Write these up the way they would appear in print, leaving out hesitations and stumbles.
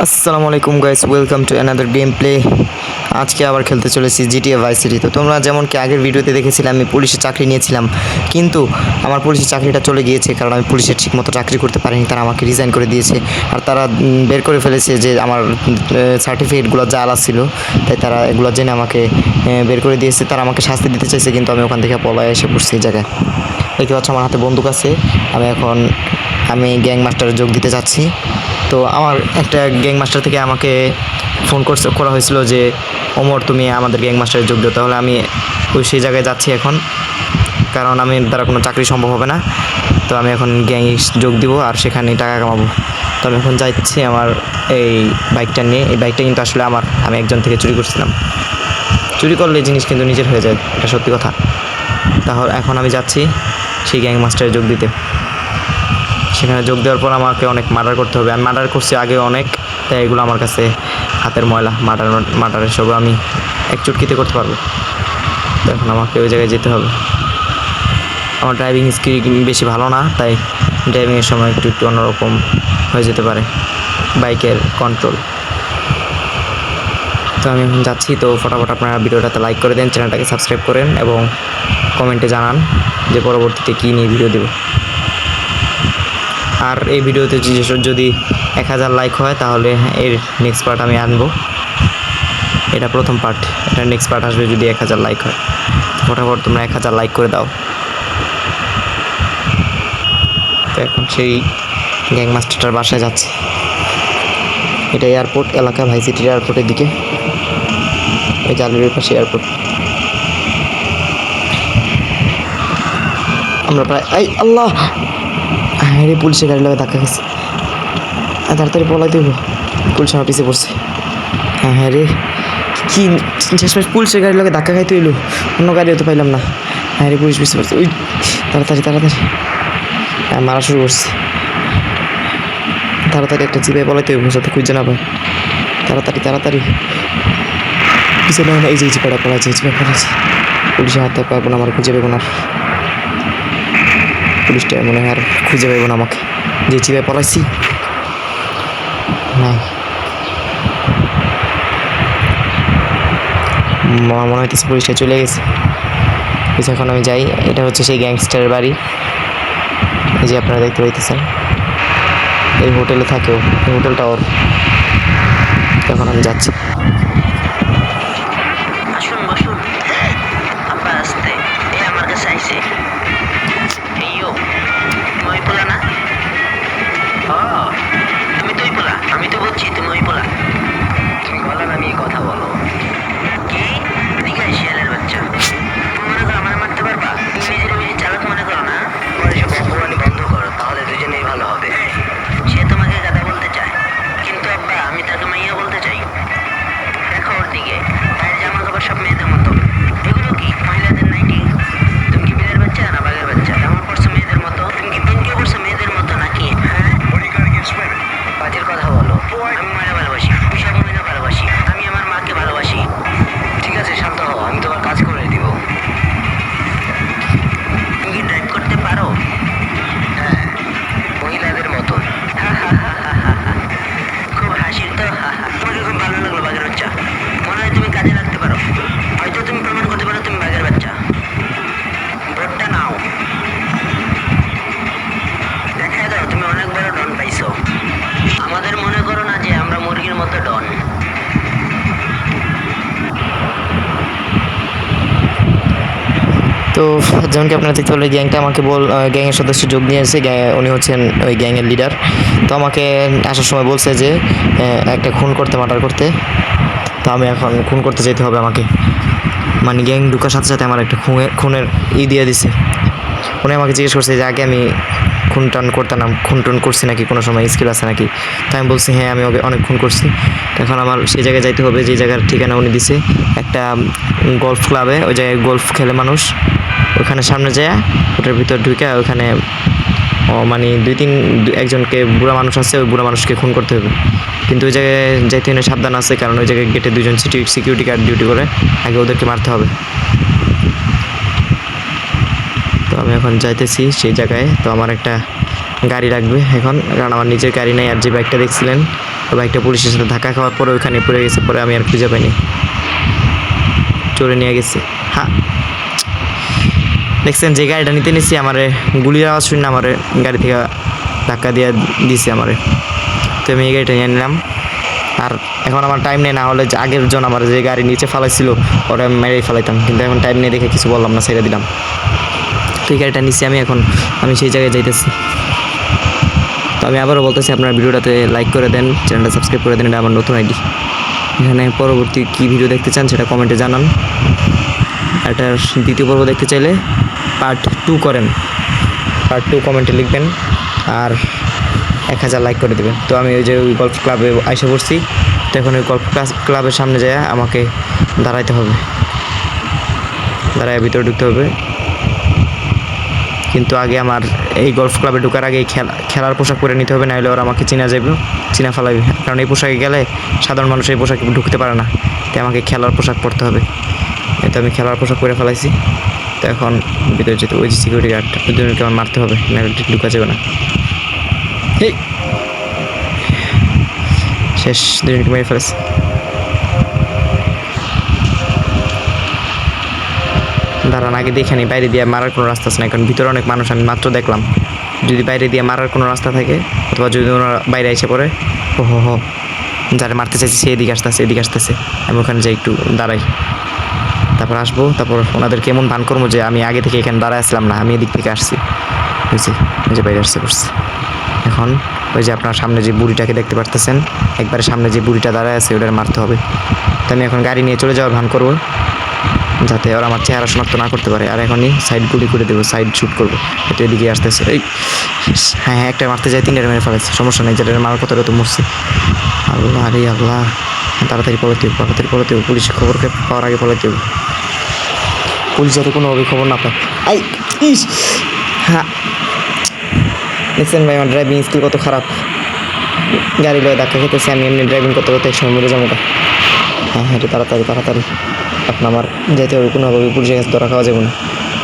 আসসালামু আলাইকুম guys, welcome to another game play. আজকে আবার খেলতে চলেছি জিটিএ ভাইস সিটি। তো তোমরা যেমন কি আগের ভিডিওতে দেখেছিলে আমি পুলিশের চাকরি নিয়েছিলাম, কিন্তু আমার পুলিশের চাকরিটা চলে গিয়েছে কারণ আমি পুলিশের ঠিকমতো চাকরি করতে পারিনি। তারা আমাকে রিজাইন করে দিয়েছে আর তারা বের করে ফেলেছে যে আমার সার্টিফিকেটগুলো জাল ছিল, তাই তারা এগুলো জেনে আমাকে বের করে দিয়েছে। তারা আমাকে শাস্তি দিতে চাইছে, কিন্তু আমি ওখান থেকে পলায় এসে পড়ছি এই জায়গায়। দেখতে পাচ্ছ আমার হাতে বন্দুক আছে। আমি গ্যাং মাস্টারে যোগ দিতে চাচ্ছি। তো আমার একটা গ্যাং মাস্টার থেকে আমাকে ফোন করা হয়েছিল যে ওমর, তুমি আমাদের গ্যাং মাস্টারে যোগ দিও। তাহলে আমি সেই জায়গায় যাচ্ছি এখন, কারণ আমি দ্বারা কোনো চাকরি সম্ভব হবে না। তো আমি এখন গ্যাংয়ে যোগ দিব আর সেখানে টাকা কামাবো। তো আমি এখন যাচ্ছি আমার এই বাইকটা নিয়ে। এই বাইকটা কিন্তু আসলে আমি একজন থেকে চুরি করছিলাম। চুরি করলে জিনিস কিন্তু নিজের হয়ে যায়, এটা সত্যি কথা। তাহলে এখন আমি যাচ্ছি সেই গ্যাং মাস্টারে যোগ দিতে। সেখানে যোগ দেওয়ার পর আমাকে অনেক মার্ডার করতে হবে। আমি মার্ডার করছি আগে অনেক, তাই এগুলো আমার কাছে হাতের ময়লা। মার্ডারের সব আমি এক চুটকিতে করতে পারবো। তো এখন আমাকে ওই জায়গায় যেতে হবে। আমার ড্রাইভিং স্কিল বেশি ভালো না, তাই ড্রাইভিংয়ের সময় একটু একটু অন্যরকম হয়ে যেতে পারে বাইকের কন্ট্রোল। তো আমি এখন যাচ্ছি। তো ফটাফট আপনারা ভিডিওটাতে লাইক করে দেন, চ্যানেলটাকে সাবস্ক্রাইব করেন এবং কমেন্টে জানান যে পরবর্তীতে কী নিয়ে ভিডিও দেব। আর এই ভিডিওতে যদি 1000 লাইক হয় তাহলে এর নেক্সট পার্ট আমি আনবো। এটা প্রথম পার্ট, এটা নেক্সট পার্ট আসবে যদি 1000 লাইক হয়। ফটাফট তোমরা 1000 লাইক করে দাও। তো এখন সেই গ্যাং মাস্টারটার বাসায় যাচ্ছে। এটা এয়ারপোর্ট এলাকা, ভাই সিটির এয়ারপোর্টের দিকে। এই জালের পাশে এয়ারপোর্ট। আমরা প্রায় আল্লাহ, হ্যাঁ রে, পুলিশের গাড়ি লাগে ধাক্কা গেছে। তাড়াতাড়ি পলাই দেব, পুলিশ আমার পিছিয়ে পড়ছে। হ্যাঁ রে, কি শেষমেশ পুলিশের গাড়ি লাগে ধাক্কা খাইতে হইলো, অন্য গাড়িও তো পাইলাম না। হ্যাঁ রে, পুলিশ পিছিয়ে পড়ছে। ওই তাড়াতাড়ি হ্যাঁ, মারা শুরু করছে। তাড়াতাড়ি একটা জিপে পলাইতে হইব যাতে খুঁজে না পায়। তাড়াতাড়ি পিছিয়ে নেয় না। এই যে জিপেটা পলাইছে, পুলিশের হাতে পাবো না, আমার খুঁজে পাবো না। পুলিশটা মনে হয় আর খুঁজে পাইব না আমাকে, যে চিপে পলাইছি। নাই, আমার মনে হইতেছে পুলিশটা চলে গেছে। এখন আমি যাই। এটা হচ্ছে সেই গ্যাংস্টারের বাড়ি, এই যে আপনারা দেখতে পাইতেছেন। এই হোটেলে থাকেও, এই হোটেলটা ওর। এখন আমি যাচ্ছি। আমি তো বলছি তুমি ওই পোলা। তুমি বলো না, আমি কথা বলো। কি দিঘা শিয়ালের বাচ্চা, তুমি মনে করো আমার মারতে পারবা? তুমি নিজের চালাক মনে করো না? সব অপমানি বন্ধ করো, তাহলে দুজনেই ভালো হবে। সে তোমাকে গাদা বলতে চায়, কিন্তু আব্বা আমি তাকে মাইয়া বলতে চাই। দেখো ওর দিকে, তার জামা কাপড় সব মেয়েদের মতো। এগুলো কি মহিলাদের নাইটি? তুমি কি বিলের বাচ্চা না বাঘের বাচ্চা? জামা পড়ছো মেয়েদের মতো, তুমি কি পেন্টিও পড়ছো মেয়েদের মতো নাকি? হ্যাঁ, বাজের কথা বলো। আমি মহিলা ভালোবাসি, বিশাল মহিলা ভালোবাসি। আমি আমার মাকে ভালোবাসি। ঠিক আছে, শান্ত হও, আমি তোমার কাজ করে দিব। তুমি কি ড্রাইভ করতে পারো? হ্যাঁ, মহিলাদের মতো। খুব হাসির তো। তোমাকে খুব ভালো লাগলো বাঘের বাচ্চা। মনে হয় তুমি কাজে লাগতে পারো। হয়তো তুমি প্রমাণ করতে পারো তুমি বাঘের বাচ্চা। ভোটটা নাও, দেখায় দাও তুমি অনেক বড় ডন পাইছো। আমাদের মনে করো না যে আমরা মুরগির মতো ডন। তো যেমন কি আপনারা দেখতে পেলেন, গ্যাংটা আমাকে গ্যাংয়ের সদস্য যোগ নিয়েছে। উনি হচ্ছেন ওই গ্যাংয়ের লিডার। তো আমাকে আসার সময় বলছে যে একটা খুন করতে, মার্ডার করতে। তো আমি এখন খুন করতে যেতে হবে আমাকে। মানে গ্যাং ঢুকার সাথে সাথে আমার একটা খুনের দিয়ে দিছে। উনি আমাকে জিজ্ঞেস করছে যে আগে আমি খুন টুন করছি নাকি, কোনো সময় স্কিল আছে নাকি। তো আমি বলছি হ্যাঁ, আমি অনেক খুন করছি। এখন আমার সেই জায়গায় যাইতে হবে যে জায়গার ঠিকানা উনি দিছে, একটা গলফ ক্লাবে। ওই জায়গায় গলফ খেলে মানুষ, ওখানে সামনে যায় ওটার ভিতর ঢুকে ওখানে মানে একজনকে বুড়া মানুষ আছে, ওই বুড়া মানুষকে খুন করতে হবে। কিন্তু ওই জায়গায় যাইতে হলে সাবধান আছে, কারণ ওই জায়গায় গেটে 2জন সিকিউরিটি গার্ড ডিউটি করে, আগে ওদেরকে মারতে হবে। তো আমি এখন যাইতেছি সেই জায়গায়। তো আমার একটা গাড়ি লাগবে এখন, কারণ আমার নিজের গাড়ি নেই। আর যে বাইকটা দেখছিলেন ওই বাইকটা পুলিশের সাথে ধাক্কা খাওয়ার পরে ওইখানে পড়ে গেছে, পরে আমি আর খুঁজে পাইনি, চলে নিয়ে গেছে। হ্যাঁ দেখছেন যে গাড়িটা নিতে নিছি আমারে গুলির আওয়াজ শুনে আমারে গাড়ি থেকে ধাক্কা দিয়ে দিছে আমারে। তো আমি এই গাড়িটা নিয়ে নিলাম। আর এখন আমার টাইম নেই, না হলে যে আগের জন আমার যে গাড়ি নিচে ফালাইছিল ওটা আমি মেরেই ফেলাইতাম, কিন্তু এখন টাইম নেই দেখে কিছু বললাম না, ছেড়ে দিলাম। তো এই গাড়িটা নিচ্ছি আমি সেই জায়গায় যাইতেছি। তো আমি আবারও বলতেছি আপনার ভিডিওটাতে লাইক করে দেন, চ্যানেলটা সাবস্ক্রাইব করে দেন, এটা আমার নতুন আইডি। এখানে পরবর্তী কী ভিডিও দেখতে চান সেটা কমেন্টে জানান। এটার দ্বিতীয় পর্ব দেখতে চাইলে পার্ট 2 করেন, পার্ট 2 কমেন্টে লিখবেন আর 1000 লাইক করে দেবেন। তো আমি ওই যে ওই গল্ফ ক্লাবে এসে পড়ছি। তো এখন ওই গল্ফ ক্লাবের সামনে যায় আমাকে দাঁড়াইতে হবে, দাঁড়ায় ভিতরে ঢুকতে হবে। কিন্তু আগে আমার এই গল্ফ ক্লাবে ঢোকার আগে খেলার পোশাক পরে নিতে হবে, নাহলে ওরা আমাকে চিনা ফেলাবে। কারণ এই পোশাকে গেলে সাধারণ মানুষ এই পোশাকে ঢুকতে পারে না, তাই আমাকে খেলার পোশাক পরতে হবে। তো আমি খেলার পোশাক পরে ফেলাইছি। তো এখন ভিতরে যেতে ওই যে সিকিউরিটি গার্ড দুজনকে আমার মারতে হবে, নাহলে ঢুকা যাবে না। এই শেষ, দুজনকে মেরে ফেলেছে। দাঁড়ান আগে দেখে নিই বাইরে দিয়ে মারার কোনো রাস্তা আছে না, কারণ ভিতরে অনেক মানুষ আমি মাত্র দেখলাম। যদি বাইরে দিয়ে মারার কোনো রাস্তা থাকে, অথবা যদি ওনারা বাইরে এসে পড়ে, হো যারা মারতে চাইছে সে এদিকে আসতেছে, আমি ওখানে যাই একটু দাঁড়াই, তারপর আসবো। তারপর ওনাদের কেমন ভান করবো যে আমি আগে থেকে এখানে দাঁড়ায় আসলাম না, আমি এদিক থেকে আসছি, বুঝছি ওই যে বাইরে আসতে করছি। এখন ওই যে আপনার সামনে যে বুড়িটাকে দেখতে পারতেছেন, একবারে সামনে যে বুড়িটা দাঁড়ায় আছে ওটার মারতে হবে। তো আমি এখন গাড়ি নিয়ে চলে যাওয়ার ভান করবো, যাতে ওরা আমার চেহারা শনাক্ত না করতে পারে। আর এখনই সাইড গুলি করে দেবো, সাইড শ্যুট করবো। এটা এদিকে আসতেছে, এই হ্যাঁ একটা মারতে যায়, 3টা মেরে ফেলেছে, সমস্যা নেই, যেটা মারার কথাটা তো মরছে। আল্লাহ রে আল্লাহ, তাড়াতাড়ি পলাতে হবে, পুলিশ খবর পাওয়ার আগে পলাতে হবে, পুলিশ যাতে কোনোভাবে খবর না পায়। হ্যাঁ দেখছেন ভাই আমার ড্রাইভিং স্কিল কত খারাপ, গাড়ি লয়ে ধাক্কা খেতেছে, আমি এমনি ড্রাইভিং করতে একসময় মরে যাবো। হ্যাঁ এটা তাড়াতাড়ি আপনার আমার যেতে হবে, কোনোভাবে পুলিশের কাছে ধরা খাওয়া যাবে না,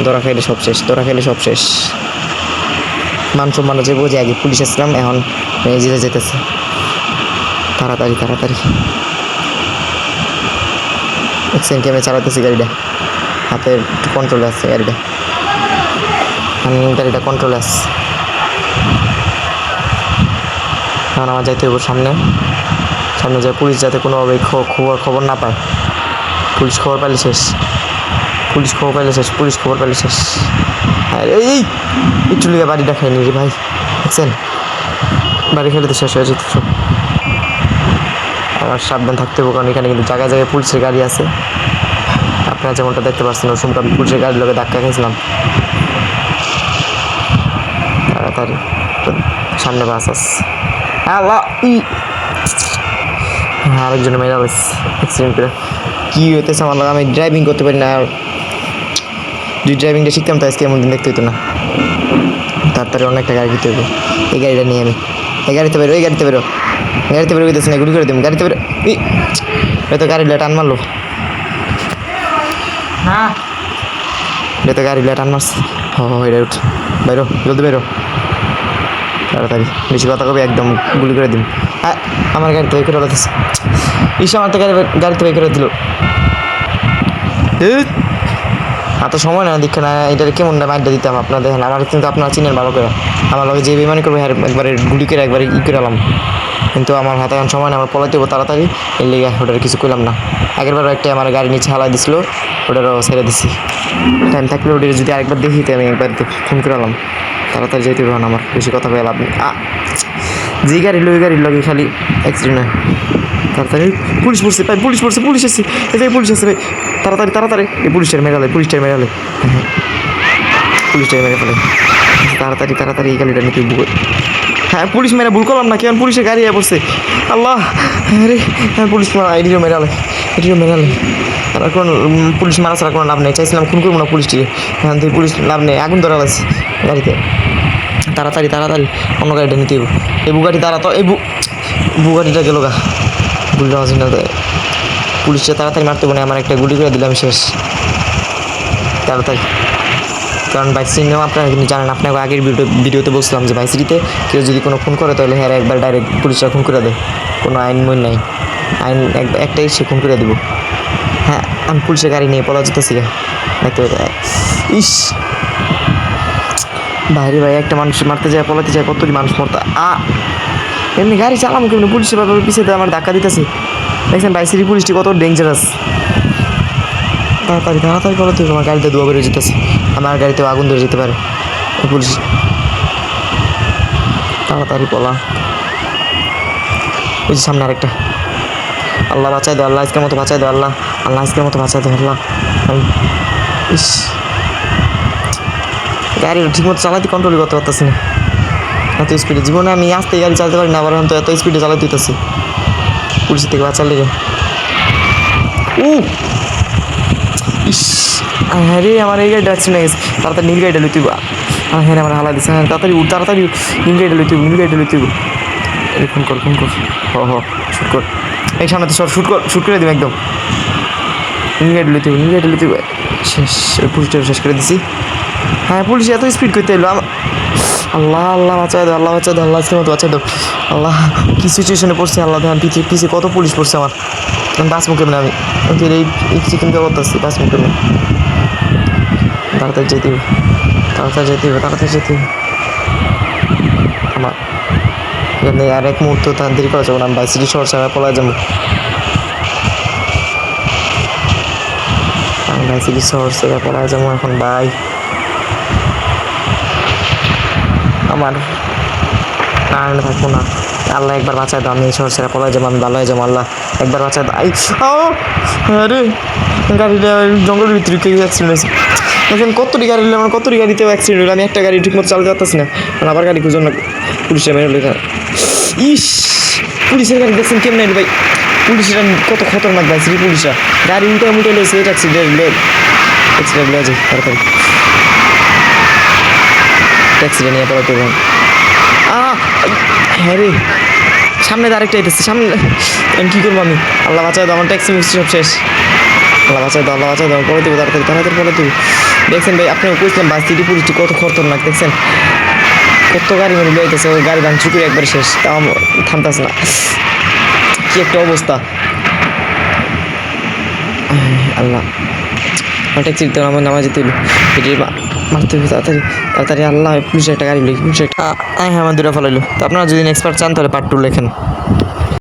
ধরা খাইলে সব শেষ। মান সম্মান যাবো যে আগে পুলিশ আসলাম, এখন জিতে যেতেছে। তাড়াতাড়ি দেখছেন কি আমি চালাতেছি গাড়িটা, হাতে একটু কন্ট্রোলে আসছে গাড়িটা কন্ট্রোলে আসছে। এখন আমার যাইতে হবে সামনে যায়, পুলিশ যাতে কোনোভাবে খবর না পায়। পুলিশ খবর পাইলে শেষ। আর এই একটু লিগে বাড়িটা খাইনি রে ভাই, দেখছেন বাড়ি খেলে তো শেষ হয়ে যেত সব। আর সাবধান থাকতে হবে, কারণ এখানে কিন্তু জায়গায় পুলিশের গাড়ি আছে। আপনারা যেমনটা দেখতে পাচ্ছেন ওই সময় আমি পুলিশের গাড়ির লোকে ধাক্কা খাইছিলাম। তাড়াতাড়ি সামনে বাস আছে, আরেকজনে মেরা হয়েছে অ্যাক্সিডেন্ট করে। কী হইতেছে আমার লাগে, আমি ড্রাইভিং করতে পারি না। আর যদি ড্রাইভিংটা শিখতাম তো আজকে এমন দিন দেখতে হতো না। তাড়াতাড়ি অনেকটা গাড়ি দিতে হবে, এই গাড়িটা নিয়ে আমি এই গাড়িতে বেরো হইতেছে না, গুলি করে দেবো গাড়িতে বেরো। তো গাড়ি টান মারলো, হ্যাঁ এটা গাড়ি টান মারছে। এটা উঠ, বাইরো জলদি বাইরো, তাড়াতাড়ি বেশি কথা কবি একদম গুলি করে দিন। হ্যাঁ আমার গাড়িতে বের করে দিচ্ছে, আমার তো গাড়িতে বের করে দিল। এত সময় না দেখে না, এটার কেমন মাইন্ডটা দিতাম আপনার দেখেন। আমার কিন্তু আপনারা চিনেন ভালো করে, আমার লগে যে বেমানি করবে একবারে গুলি করে একবারে করে এলাম। কিন্তু আমার হাতে এখন সময় না, আমার পলাইতে হবো তাড়াতাড়ি, এর লেগে ওটার কিছু করলাম না। আগেরবারও একটা আমার গাড়ি নিচে হালাই দিছিল, ওটারও ছেড়ে দিছি। টাইম থাকলে ওটা যদি আরেকবার দেখি তো আমি একবার ফোন করে এলাম। তাড়াতাড়ি যেতে পারবেন, আমার বেশি কথা বলে লাভ নেই। যে গাড়ির লগে খালি অ্যাক্সিডেন্ট হয়। তাড়াতাড়ি পুলিশ পড়ছে ভাই, পুলিশ এসেছে, এই পুলিশ আছে ভাই, তাড়াতাড়ি এই পুলিশটার মেরে ফেলে, পুলিশটার মেরে ফেলে। তাড়াতাড়ি এই গাড়িটা নিতে হ্যাঁ পুলিশ মেরে ভুল করলাম না, কেমন পুলিশের গাড়ি পড়ছে। আল্লাহ আরে পুলিশ এটিও মেরালে আর কোনো পুলিশ মারা ছাড়া কোনো লাভ নেই। চাইছিলাম খুন করবো না পুলিশটিকে, এখান থেকে পুলিশ লাভ নেই, আগুন ধরা লাগছে গাড়িতে। তাড়াতাড়ি অন্য গাড়িটা নিতে হবে। এই বুগাড়ি এই বুগাড়িটা গেল গা, গুলিটা মাঝে না পুলিশটা তাড়াতাড়ি মারতে হবে না, আমার একটা গুলি করে দিলাম শেষ। তাড়াতাড়ি কারণ ভাই সিটির নিয়ম আপনারা কিন্তু জানেন। আপনাকে আগের ভিডিওতে বলছিলাম যে ভাই সিটিতে কেউ যদি কোনো খুন করে তাহলে হ্যাঁ একবার ডাইরেক্ট পুলিশরা খুন করে দেয়, কোনো আইন মইন নাই, আইন একটাই সে খুন করে দেবো। হ্যাঁ আমি পুলিশের গাড়ি নিয়ে পলা যেতেছি দেখতে পেতে। ইস বাইরে ভাই একটা মানুষ মারতে যায় পলাতে যায় কতটি মানুষ মরতে এমনি গাড়ি চালাম কেমনি পুলিশের ব্যাপারে পিছিয়ে আমার ধাক্কা দিতেছে। দেখছেন ভাই সিটি পুলিশটি কত ডেঞ্জারাস। তাড়াতাড়ি তাড়াতাড়ি পলাতে হবে, আমার গাড়িতে ধোয়া বেরো যেতেছে, আমার গাড়িতেও আগুন ধরে যেতে পারে পুলিশ। তাড়াতাড়ি পলা। ওই যে সামনে আরেকটা। আল্লাহ বাঁচাই দো, আল্লাহ আজকের মতো বাঁচাই দো, আল্লাহ আল্লাহ আজকের মতো বাঁচাই দো আল্লাহ। ইস গাড়ি ঠিকমতো চালাতে কন্ট্রোলই করতে পারতেছি না, এত স্পিডে। জীবনে আমি আস্তে গাড়ি চালাতে পারি না, আবার তো এত স্পিডে চালাতে দিতেছি পুলিশের থেকে বাঁচার লেগে। ইস হ্যাঁ রে আমার এই গাড়িটা অ্যাক্সিডেন্ট হয়ে গেছে, তাড়াতাড়ি নীল গাড়িটা লইতে হ্যাঁ রে আমার হালা দিচ্ছে। হ্যাঁ তাড়াতাড়ি তাড়াতাড়ি নীল গাড়িটা লইতে নীল গাড়িটা লইতে ফোন কর শুট কর এই সামনে সর, শুট করে দিব একদম। নীল গাড়িটা লইতে শেষ, পুলিশটা শেষ করে দিছি। হ্যাঁ পুলিশ এত স্পিড করতে এলো আল্লাহ আল্লাহ বাঁচাই দাও, আল্লাহ বাঁচাই দাও, আল্লাহ আজকের মতো বাঁচাই দাও আল্লাহ। কী সিচুয়েশনে পড়ছে আল্লাহ, দেখেন পিছিয়ে কত পুলিশ পড়ছে আমার, বাঁচবো কেমন আমি এই চিকেন কে করতেছি, বাঁচবো কেমন। তাড়াতাড়ি যেতে হবে, তাড়াতাড়ি যেতে হবে, তাড়াতাড়ি যেতে হবে আমার। এখানে আর এক মুহূর্ত তার দেরি করা যাবো না, আমি বাই সিটি শহর ছাড়া পলা যাবো, আমি বাই সিটি শহর ছাড়া পলা যাবো এখন বাই। আমার কারেন্ট থাকবো না, আল্লাহ একবার বাঁচায় দাও, আমি এই শহর ছেড়ে পলাই যাবো, আমি ভালো হয়ে যাবো, আল্লাহ একবার বাঁচায় দাও। আরে গাড়িটা জঙ্গলের ভিতরে কেউ অ্যাক্সিডেন্ট হয়েছে, দেখেন কতটি গাড়ি হলো আমার, কতটি গাড়িতেও অ্যাক্সিডেন্ট হলো, আমি একটা গাড়ি ঠিকমতো চালাতে পারতেছি না, আবার গাড়ি খুঁজুন না পুলিশে মেরে হলো। ইস পুলিশের গাড়ি দেখছেন কেমন ভাই, পুলিশরা কত খতরনাক ভাই সিটি পুলিশরা, গাড়ি উল্টে লেগেছে, এটা অ্যাক্সিডেন্ট লেগে যায় তাড়াতাড়ি, অ্যাক্সিডেন্ট নিয়ে পড়া করবেন। হ্যাঁ রে সামনে আরেকটা এসেছে, সামনে আমি কী করবো, আমি আল্লাহ বাঁচাই দাও, আমার ট্যাক্সি মিক্সি সব শেষ, আল্লাহ বাঁচাই দাও, আল্লাহ বাঁচাই দাও, পরে দেবো তাড়াতাড়ি তাড়াতাড়ি পরে দেবো। দেখছেন ভাই আপনাকে কইছিলাম বাস সিটি পুলিশটি কত খতরনাক, দেখছেন কত গাড়ি মানে লইতেছে, ওই গাড়ি ভাঙচুর করে একবার শেষ, তাও থামতেছে না, কী একটা অবস্থা। আল্লাহ আমার ট্যাক্সি দিতে আমার নামা যেতে হলো, এটি মারতে হবে তাড়াতাড়ি তাড়াতাড়ি, আল্লাহ পুলিশের একটা গাড়ি পুলিশের হ্যাঁ আমার দুটো ফলাইলো। তো আপনারা যদি নেক্সট পার্ট চান তাহলে পার্ট 2 লেখেন।